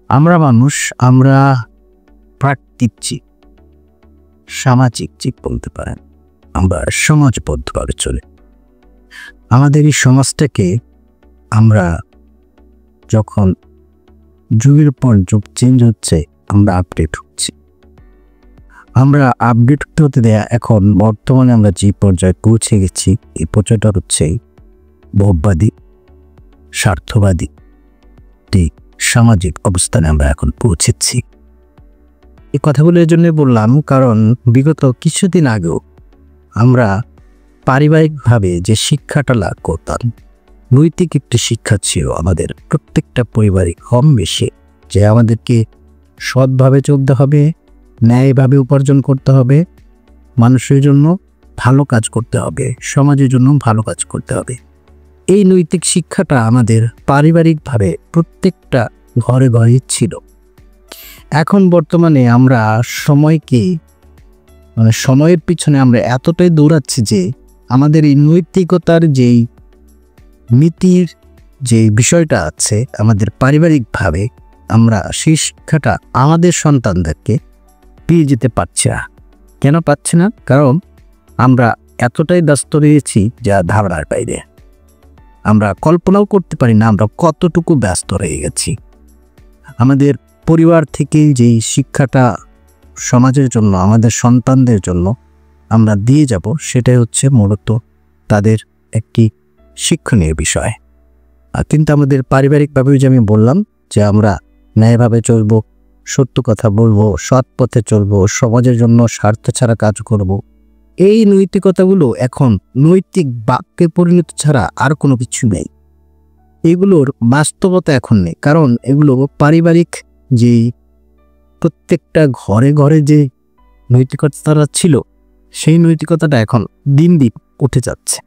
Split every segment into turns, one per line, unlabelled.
আমরা মানুষ, আমরা প্রাকৃতিক জীব, সামাজিক জীব বলতে পারেন। আমরা সমাজবদ্ধভাবে চলে। আমাদের এই সমাজটাকে আমরা যখন যুগের পর যুগ চেঞ্জ হচ্ছে, আমরা আপডেট হচ্ছি। আমরা আপডেট হতে দেয়া এখন বর্তমানে আমরা যে পর্যায়ে পৌঁছে গেছি, এই পর্যায়টা হচ্ছে ভোগবাদী, স্বার্থবাদী ঠিক সামাজিক অবস্থানে আমরা এখন পৌঁছেছি। এই কথাগুলো এই জন্য বললাম, কারণ বিগত কিছুদিন আগেও আমরা পারিবারিকভাবে যে শিক্ষাটা লাভ করতাম, নৈতিক একটি শিক্ষা ছিল আমাদের প্রত্যেকটা পরিবারে কম বেশি, যে আমাদেরকে সৎভাবে চলতে হবে, ন্যায়ভাবে উপার্জন করতে হবে, মানুষের জন্য ভালো কাজ করতে হবে, সমাজের জন্য ভালো কাজ করতে হবে। এই নৈতিক শিক্ষাটা আমাদের পারিবারিকভাবে প্রত্যেকটা ঘরে ঘরে ছিল। এখন বর্তমানে আমরা সময়কে সময়ের পিছনে আমরা এতটাই দৌড়াচ্ছি যে আমাদের এই নৈতিকতার যেই নীতির যে বিষয়টা আছে, আমাদের পারিবারিকভাবে আমরা সেই শিক্ষাটা আমাদের সন্তানদেরকে পেয়ে যেতে পারছি না। কেন পাচ্ছি না? কারণ আমরা এতটাই ব্যস্ত রয়েছি যা ধারণার বাইরে। আমরা কল্পনাও করতে পারি না আমরা কতটুকু ব্যস্ত রয়ে গেছি। আমাদের পরিবার থেকে যেই শিক্ষাটা সমাজের জন্য, আমাদের সন্তানদের জন্য আমরা দিয়ে যাব, সেটাই হচ্ছে মূলত তাদের একটি শিক্ষণীয় বিষয়। কিন্তু আমাদের পারিবারিকভাবে যে আমি বললাম যে আমরা ন্যায়ভাবে চলবো, সত্য কথা বলবো, সৎ পথে চলবো, সমাজের জন্য স্বার্থ ছাড়া কাজ করব, এই নৈতিকতাগুলো এখন নৈতিক বাক্যে পরিণত ছাড়া আর কোনো কিছু নেই। এগুলোর বাস্তবতা এখন নেই, কারণ এগুলো পারিবারিক যেই প্রত্যেকটা ঘরে ঘরে যে নৈতিকতাটা ছিল, সেই নৈতিকতাটা এখন দিন দিন উঠে যাচ্ছে।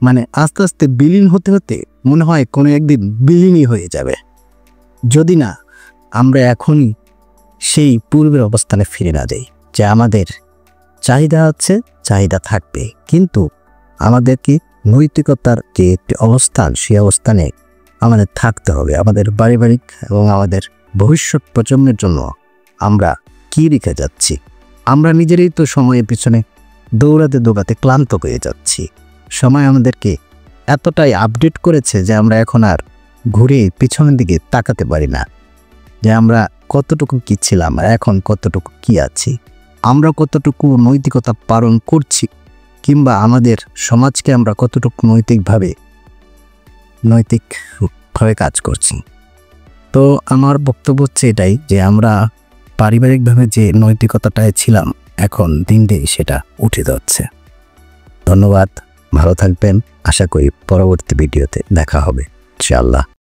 মানে আস্তে আস্তে বিলীন হতে হতে মনে হয় কোনো একদিন বিলীনই হয়ে যাবে, যদি না আমরা এখনই সেই পূর্বের অবস্থানে ফিরে না যাই। যে আমাদের চাহিদা আছে, চাহিদা থাকবে, কিন্তু আমাদেরকে নৈতিকতার যে একটি অবস্থান, সেই অবস্থানে আমাদের থাকতে হবে। আমাদের পারিবারিক এবং আমাদের ভবিষ্যৎ প্রজন্মের জন্য আমরা কি রেখে যাচ্ছি? আমরা নিজেরাই তো সময়ের পিছনে দৌড়াতে দৌড়াতে ক্লান্ত হয়ে যাচ্ছি। সময় আমাদেরকে এতটাই আপডেট করেছে যে আমরা এখন আর ঘুরে পিছনের দিকে তাকাতে পারি না, যে আমরা কতটুকু কি ছিলাম আর এখন কতটুকু কি আছি, আমরা কতটুকু নৈতিকতা পালন করছি, কিংবা আমাদের সমাজকে আমরা কতটুকু নৈতিকভাবে কাজ করছি। তো আমার বক্তব্য হচ্ছে এটাই, যে আমরা পারিবারিকভাবে যে নৈতিকতাটায় ছিলাম, এখন দিন দিন সেটা উঠে যাচ্ছে। ধন্যবাদ, ভালো থাকবেন। আশা করি পরবর্তী ভিডিওতে দেখা হবে ইনশাআল্লাহ।